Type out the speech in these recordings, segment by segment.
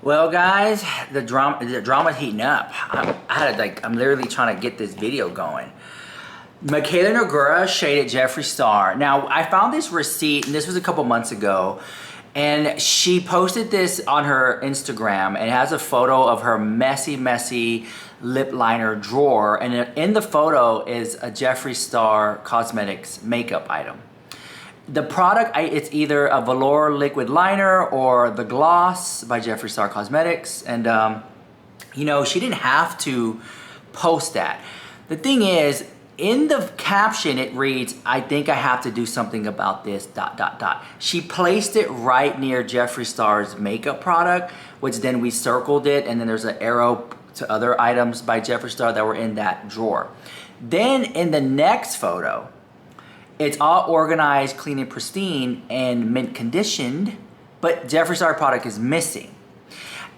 Well, guys, the drama's heating up. I'm literally trying to get this video going. Michaela Nogueira shaded Jeffree Star. Now, I found this receipt, and this was a couple months ago, and she posted this on her Instagram, and it has a photo of her messy lip liner drawer, and in the photo is a Jeffree Star Cosmetics makeup item. The product, it's either a velour liquid liner or the gloss by Jeffree Star Cosmetics, and you know, she didn't have to post that. The thing is, in the caption it reads, "I think I have to do something about this, ... She placed it right near Jeffree Star's makeup product, which then we circled it, and then there's an arrow to other items by Jeffree Star that were in that drawer. Then in the next photo, it's all organized, clean and pristine, and mint conditioned, but Jeffree Star product is missing.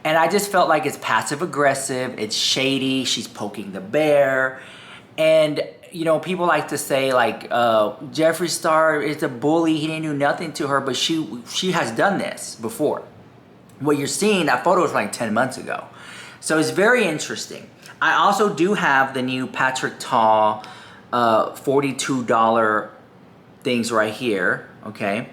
And I just felt like it's passive aggressive, it's shady, she's poking the bear. And you know, people like to say like, Jeffree Star is a bully, he didn't do nothing to her, but she has done this before. What you're seeing, that photo was like 10 months ago. So it's very interesting. I also do have the new Patrick Ta $42 things right here, okay?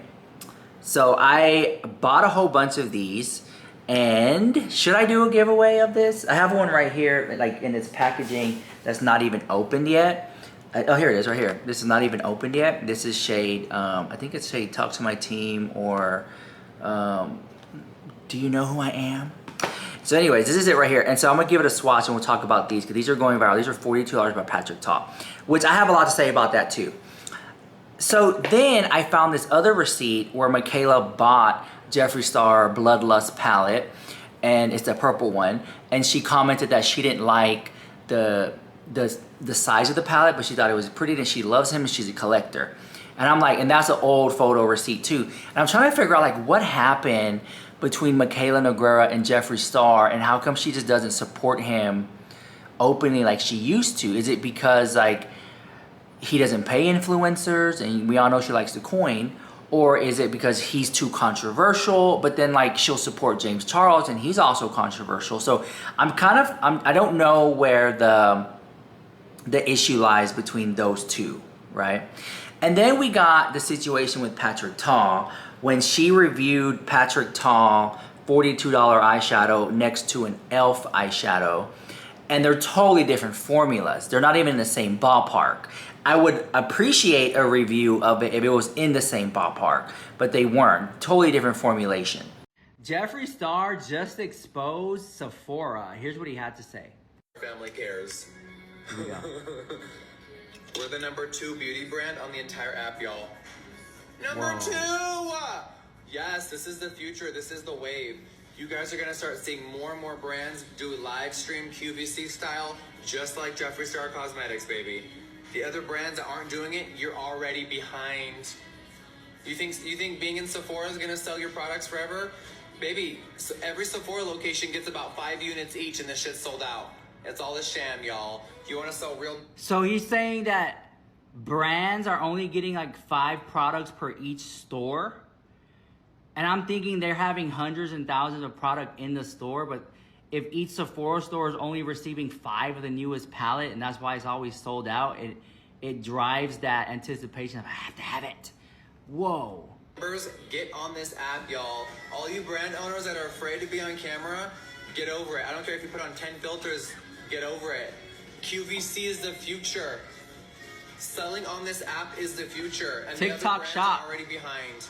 So I bought a whole bunch of these, and should I do a giveaway of this? I have one right here, like in its packaging, that's not even opened yet. Oh, here it is, right here. This is not even opened yet. This is shade, I think it's shade Talk to My Team, or Do You Know Who I Am? So anyways, this is it right here. And so I'm gonna give it a swatch and we'll talk about these, because these are going viral. These are $42 by Patrick Ta, which I have a lot to say about that too. So then I found this other receipt where Michaela bought Jeffree Star Bloodlust palette, and it's the purple one, and she commented that she didn't like the size of the palette, but she thought it was pretty, and she loves him and she's a collector. And I'm like, and that's an old photo receipt too. And I'm trying to figure out like what happened between Michaela Nogueira and Jeffree Star, and how come she just doesn't support him openly like she used to? Is it because like he doesn't pay influencers, and we all know she likes the coin? Or is it because he's too controversial, but then like she'll support James Charles and he's also controversial? So I don't know where the issue lies between those two, right? And then we got the situation with Patrick Ta, when she reviewed Patrick Ta $42 eyeshadow next to an e.l.f. eyeshadow, and they're totally different formulas. They're not even in the same ballpark. I would appreciate a review of it if it was in the same ballpark, but they weren't. Totally different formulation. Jeffree Star just exposed Sephora. Here's what he had to say. Family cares. Here we go. We're the #2 beauty brand on the entire app, y'all. Number Whoa. 2! Yes, this is the future. This is the wave. You guys are going to start seeing more and more brands do live stream QVC style, just like Jeffree Star Cosmetics, baby. The other brands that aren't doing it, you're already behind. You think being in Sephora is going to sell your products forever? Baby, every Sephora location gets about 5 units each, and this shit's sold out. It's all a sham, y'all. You want to sell real... So he's saying that brands are only getting like 5 products per each store? And I'm thinking they're having hundreds and thousands of product in the store, but if each Sephora store is only receiving 5 of the newest palette, and that's why it's always sold out, it drives that anticipation of, I have to have it. Whoa. Get on this app, y'all. All you brand owners that are afraid to be on camera, get over it. I don't care if you put on 10 filters, get over it. QVC is the future. Selling on this app is the future. And TikTok the other brands shop are already behind.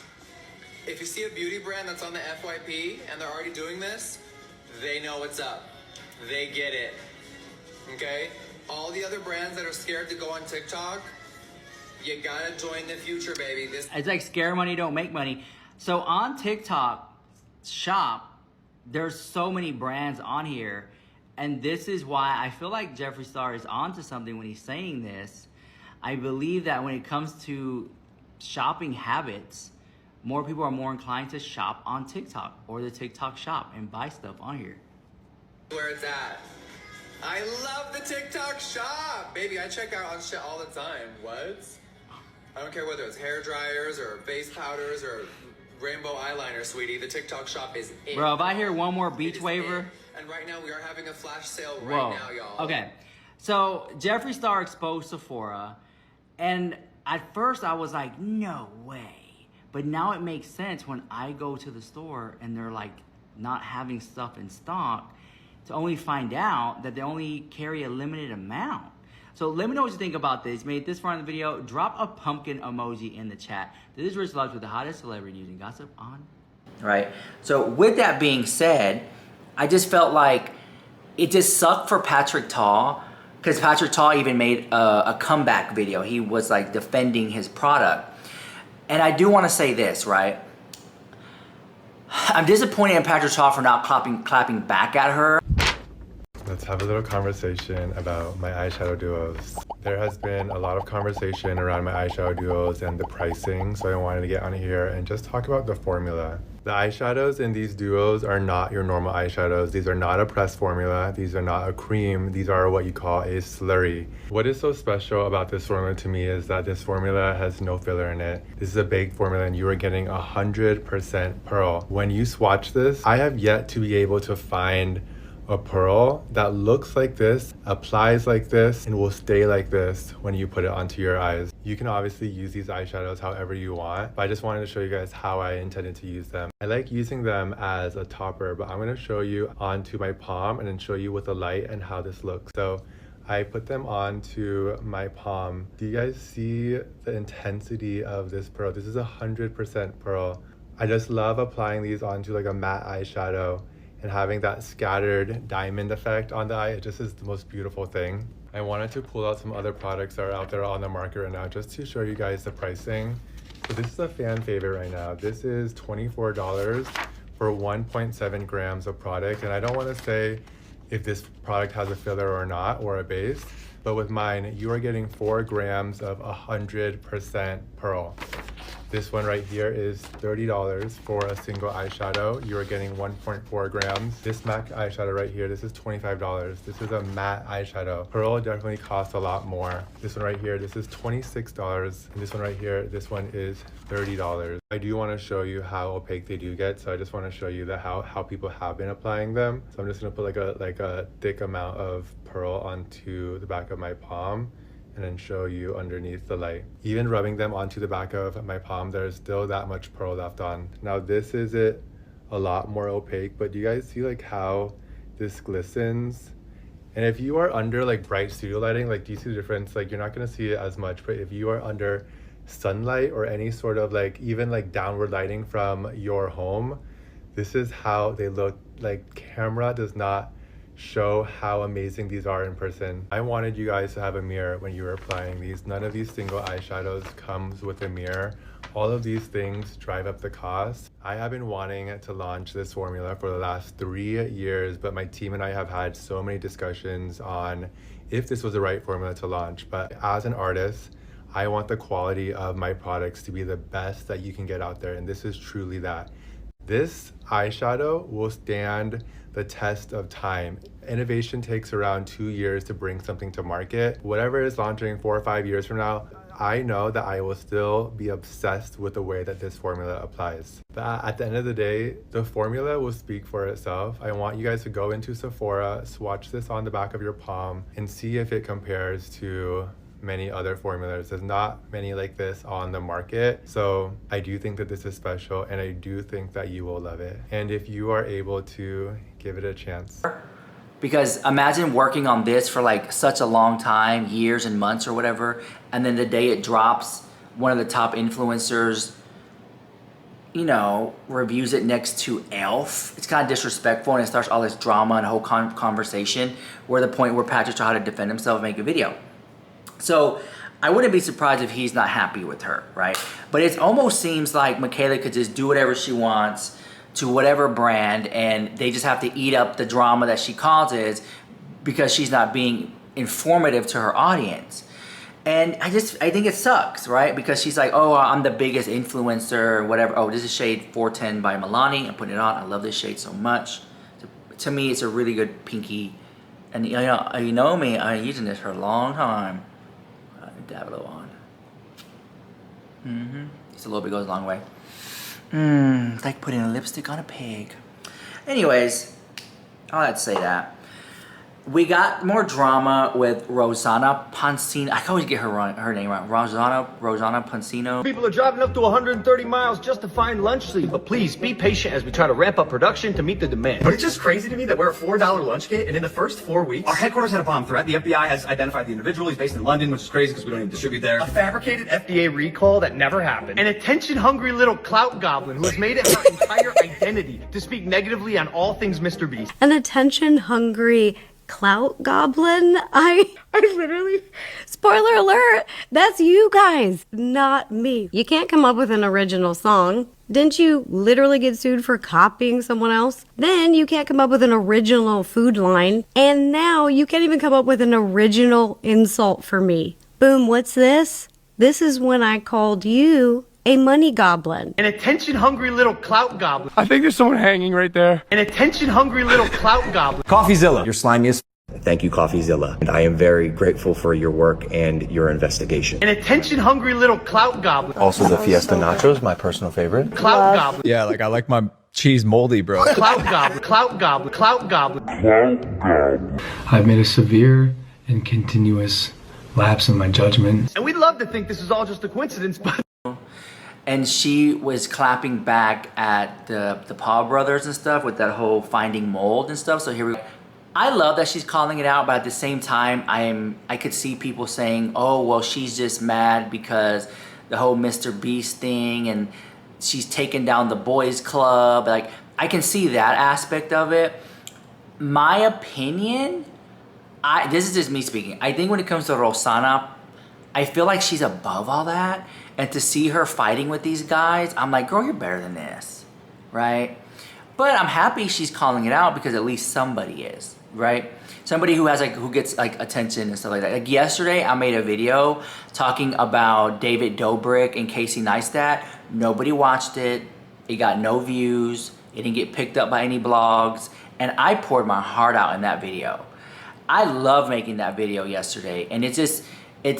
If you see a beauty brand that's on the FYP and they're already doing this, they know what's up. They get it. Okay? All the other brands that are scared to go on TikTok, you gotta join the future, baby. It's like scare money, don't make money. So on TikTok shop, there's so many brands on here. And this is why I feel like Jeffree Star is onto something when he's saying this. I believe that when it comes to shopping habits, more people are more inclined to shop on TikTok or the TikTok shop and buy stuff on here. Where it's at. I love the TikTok shop. Baby, I check out on shit all the time. What? I don't care whether it's hair dryers or face powders or rainbow eyeliner, sweetie. The TikTok shop is it. Bro, if I hear one more It beach is waver. it. And right now we are having a flash sale Whoa. right now, y'all. Okay, so Jeffree Star exposed Sephora, and at first I was like, no way. But now it makes sense when I go to the store and they're like not having stuff in stock to only find out that they only carry a limited amount. So let me know what you think about this. Made this far in the video. Drop a pumpkin emoji in the chat. This is Rich Lux with the hottest celebrity news and gossip on. Right. So with that being said, I just felt like it just sucked for Patrick Ta, because Patrick Ta even made a comeback video. He was like defending his product. And I do want to say this, right? I'm disappointed in Patrick Ta for not clapping back at her. Let's have a little conversation about my eyeshadow duos. There has been a lot of conversation around my eyeshadow duos and the pricing, so I wanted to get on here and just talk about the formula. The eyeshadows in these duos are not your normal eyeshadows. These are not a pressed formula. These are not a cream. These are what you call a slurry. What is so special about this formula to me is that this formula has no filler in it. This is a baked formula and you are getting 100% pearl. When you swatch this, I have yet to be able to find a pearl that looks like this, applies like this, and will stay like this when you put it onto your eyes. You can obviously use these eyeshadows however you want, but I just wanted to show you guys how I intended to use them. I like using them as a topper, but I'm going to show you onto my palm and then show you with the light and how this looks. So I put them onto my palm. Do you guys see the intensity of this pearl? This is 100% pearl. I just love applying these onto like a matte eyeshadow and having that scattered diamond effect on the eye. It just is the most beautiful thing. I wanted to pull out some other products that are out there on the market right now just to show you guys the pricing. So this is a fan favorite right now. This is $24 for 1.7 grams of product. And I don't want to say if this product has a filler or not, or a base, but with mine, you are getting 4 grams of 100% pearl. This one right here is $30 for a single eyeshadow. You are getting 1.4 grams. This MAC eyeshadow right here, this is $25. This is a matte eyeshadow. Pearl definitely costs a lot more. This one right here, this is $26. And this one right here, this one is $30. I do want to show you how opaque they do get. So I just want to show you that how people have been applying them. So I'm just gonna put like a thick amount of pearl onto the back of my palm and then show you underneath the light. Even rubbing them onto the back of my palm, there's still that much pearl left on. Now this is a lot more opaque, but do you guys see like how this glistens? And if you are under like bright studio lighting, like do you see the difference? Like you're not gonna see it as much, but if you are under sunlight or any sort of like even like downward lighting from your home, this is how they look. Like camera does not show how amazing these are in person. I wanted you guys to have a mirror when you were applying these. None of these single eyeshadows comes with a mirror. All of these things drive up the cost. I have been wanting to launch this formula for the last 3 years, but my team and I have had so many discussions on if this was the right formula to launch. But as an artist, I want the quality of my products to be the best that you can get out there, and this is truly that. This eyeshadow will stand the test of time. Innovation takes around 2 years to bring something to market. Whatever is launching 4 or 5 years from now, I know that I will still be obsessed with the way that this formula applies. But at the end of the day, the formula will speak for itself. I want you guys to go into Sephora, swatch this on the back of your palm, and see if it compares to many other formulas. There's not many like this on the market. So I do think that this is special, and I do think that you will love it. And if you are able to give it a chance. Because imagine working on this for like such a long time, years and months or whatever, and then the day it drops, one of the top influencers, you know, reviews it next to e.l.f. It's kind of disrespectful, and it starts all this drama and a whole conversation where the point where Patrick tried to defend himself and make a video. So I wouldn't be surprised if he's not happy with her, right? But it almost seems like Michaela could just do whatever she wants to whatever brand, and they just have to eat up the drama that she causes because she's not being informative to her audience. And I think it sucks, right? Because she's like, oh, I'm the biggest influencer or whatever. Oh, this is shade 410 by Milani. I'm putting it on. I love this shade so much. To me, it's a really good pinky. And you know me, I've been using this for a long time. Dab a little on. Just a little bit goes a long way. It's like putting a lipstick on a pig. Anyways, I'll have to say that. We got more drama with Rosanna Pansino. I can always get her name wrong. Rosanna Pansino. People are driving up to 130 miles just to find lunch sleeve. But please be patient as we try to ramp up production to meet the demand. But it's just crazy to me that we're a $4 lunch kit, and in the first 4 weeks, our headquarters had a bomb threat. The FBI has identified the individual. He's based in London, which is crazy because we don't even distribute there. A fabricated FDA recall that never happened. An attention-hungry little clout goblin who has made it her entire identity to speak negatively on all things Mr. Beast. An attention-hungry clout goblin? I literally, spoiler alert, that's you guys, not me. You can't come up with an original song. Didn't you literally get sued for copying someone else? Then you can't come up with an original food line. And now you can't even come up with an original insult for me. Boom, what's this? This is when I called you a money goblin. An attention-hungry little clout goblin. I think there's someone hanging right there. An attention-hungry little clout goblin. CoffeeZilla, you're slimiest. Thank you, CoffeeZilla. And I am very grateful for your work and your investigation. An attention-hungry little clout goblin. Also, the Fiesta Nachos, my personal favorite. Clout goblin. Yeah, like I like my cheese moldy, bro. Clout goblin. Clout goblin. Clout goblin. I've made a severe and continuous lapse in my judgment. And we'd love to think this is all just a coincidence, but... And she was clapping back at the Paul brothers and stuff with that whole finding mold and stuff. So here we go. I love that she's calling it out, but at the same time, I could see people saying, oh, well, she's just mad because the whole Mr. Beast thing and she's taking down the boys club. Like, I can see that aspect of it. My opinion, this is just me speaking. I think when it comes to Rosanna, I feel like she's above all that. And to see her fighting with these guys, I'm like, girl, you're better than this, right? But I'm happy she's calling it out because at least somebody is, right? Somebody who has who gets attention and stuff like that. Like yesterday, I made a video talking about David Dobrik and Casey Neistat. Nobody watched it. It got no views. It didn't get picked up by any blogs. And I poured my heart out in that video. I love making that video yesterday. And it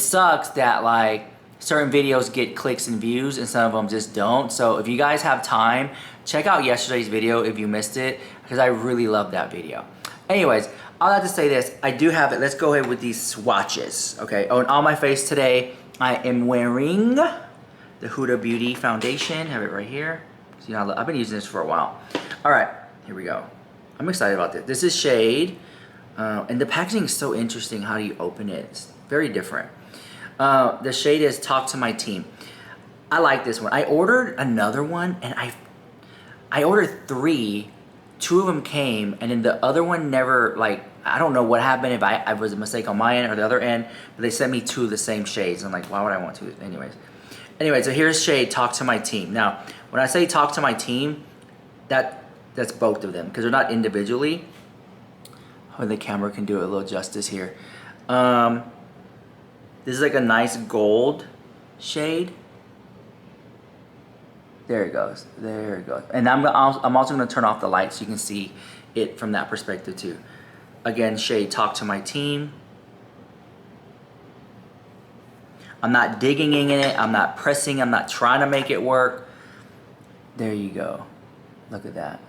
sucks that certain videos get clicks and views and some of them just don't. So if you guys have time, check out yesterday's video if you missed it, because I really love that video. Anyways, I'll have to say this. I do have it. Let's go ahead with these swatches. Okay, on my face today, I am wearing the Huda Beauty foundation. Have it right here. See how I've been using this for a while. All right, here we go. I'm excited about this. This is Shade. And the packaging is so interesting. How do you open it? It's very different. The shade is Talk to My Team. I like this one. I ordered another one and I ordered 3. 2 of them came and then the other one never, I don't know what happened, if I was a mistake on my end or the other end, but they sent me 2 of the same shades. I'm like, why would I want 2? Anyways, so here's shade Talk to My Team. Now, when I say Talk to My Team, that's both of them because they're not individually. Oh, the camera can do it a little justice here. This is like a nice gold shade. There it goes. There it goes. And I'm also going to turn off the light so you can see it from that perspective too. Again, shade Talk to My Team. I'm not digging in it. I'm not pressing. I'm not trying to make it work. There you go. Look at that.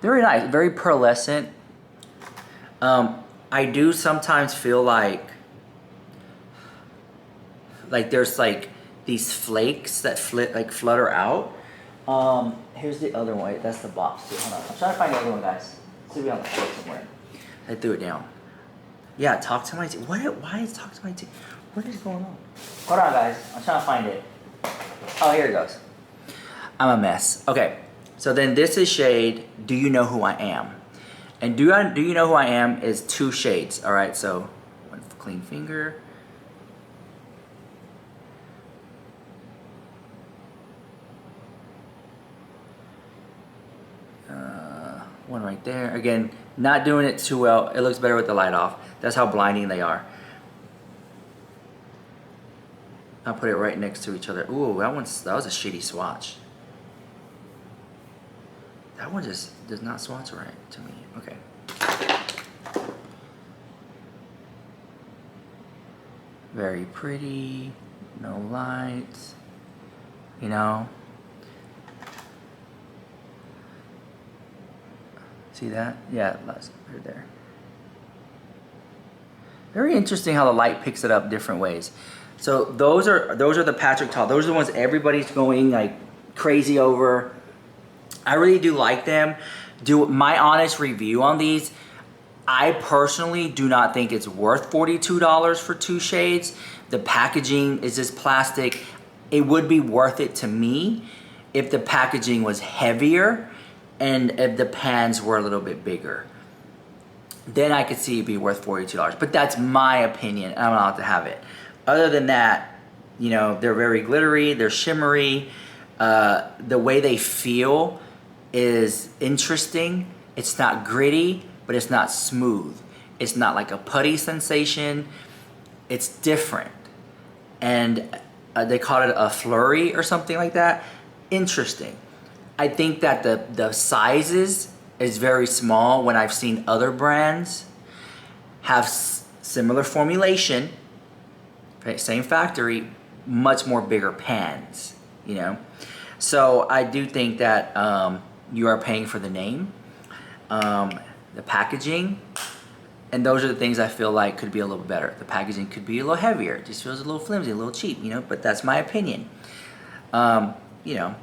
Very nice. Very pearlescent. I do sometimes feel like there's these flakes that flutter out. Here's the other one. That's the box too. Hold on. I'm trying to find the other one, guys. It's gonna be on the floor somewhere. I threw it down. Yeah, Talk to My Team. Why is Talk to My Team? What is going on? Hold on, guys. I'm trying to find it. Oh, here it goes. I'm a mess. Okay. So then this is shade Do You Know Who I Am? And Do You Know Who I Am is 2 shades. All right, so one clean finger. One right there. Again, not doing it too well. It looks better with the light off. That's how blinding they are. I'll put it right next to each other. Ooh, that was a shitty swatch. That one just does not swatch right to me. Okay. Very pretty. No lights. you know? See that? Yeah, that's right there. Very interesting how the light picks it up different ways. So those are the Patrick Ta. Those are the ones everybody's going like crazy over. I really do like them. Do my honest review on these. I personally do not think it's worth $42 for 2 shades. The packaging is just plastic. It would be worth it to me if the packaging was heavier and if the pans were a little bit bigger. Then I could see it be worth $42. But that's my opinion. I'm allowed to have it. Other than that, you know, they're very glittery, they're shimmery. The way they feel is interesting. It's not gritty, but it's not smooth. It's not like a putty sensation. It's different. And they call it a flurry or something like that. Interesting. I think that the sizes is very small when I've seen other brands have similar formulation, okay, same factory, much more bigger pans, you know? So I do think that you are paying for the name, the packaging, and those are the things I feel like could be a little better. The packaging could be a little heavier. It just feels a little flimsy, a little cheap, you know, but that's my opinion. You know,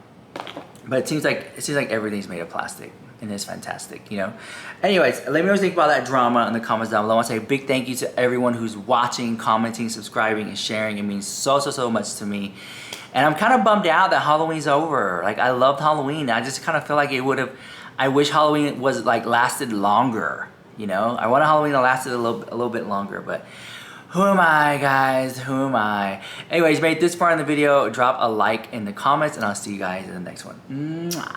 but it seems like everything's made of plastic. And it's fantastic, you know. Anyways, let me know what you think about that drama in the comments down below. I want to say a big thank you to everyone who's watching, commenting, subscribing, and sharing. It means so much to me. And I'm kind of bummed out that Halloween's over. Like, I loved Halloween. I just kind of feel like it would have, I wish Halloween was like lasted longer, you know. I wanted Halloween to last a little bit longer, but who am I, guys? Who am I? Anyways, made it this far in the video. Drop a like in the comments, and I'll see you guys in the next one. Mwah.